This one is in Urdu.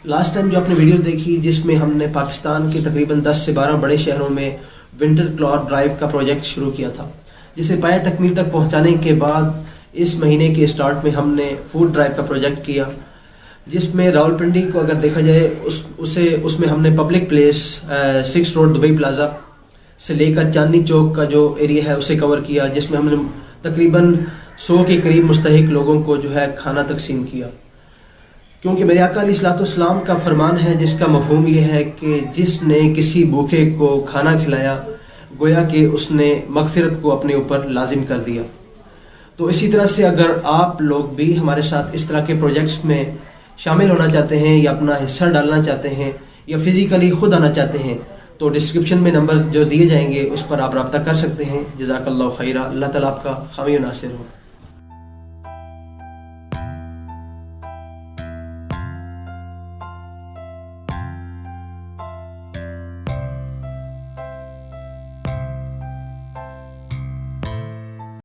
لاسٹ ٹائم جو آپ نے ویڈیو دیکھی جس میں ہم نے پاکستان کے تقریباً 10 سے 12 بڑے شہروں میں ونٹر کلاتھ ڈرائیو کا پروجیکٹ شروع کیا تھا، جسے پایہ تکمیل تک پہنچانے کے بعد اس مہینے کے اسٹارٹ میں ہم نے فوڈ ڈرائیو کا پروجیکٹ کیا، جس میں راولپنڈی کو اگر دیکھا جائے اس میں ہم نے public place 6 road Dubai plaza سے لے کر چاندنی چوک کا جو ایریا ہے اسے کور کیا، جس میں ہم نے تقریباً 100 کے قریب مستحق لوگوں کو جو ہے کھانا تقسیم کیا، کیونکہ میرے آقا علیہ الصلوۃ والسلام کا فرمان ہے جس کا مفہوم یہ ہے کہ جس نے کسی بھوکے کو کھانا کھلایا گویا کہ اس نے مغفرت کو اپنے اوپر لازم کر دیا۔ تو اسی طرح سے اگر آپ لوگ بھی ہمارے ساتھ اس طرح کے پروجیکٹس میں شامل ہونا چاہتے ہیں یا اپنا حصہ ڈالنا چاہتے ہیں یا فزیکلی خود آنا چاہتے ہیں تو ڈسکرپشن میں نمبر جو دیے جائیں گے اس پر آپ رابطہ کر سکتے ہیں۔ جزاک اللہ خیرہ، اللہ تعالیٰ آپ کا حامی و ناصر ہو۔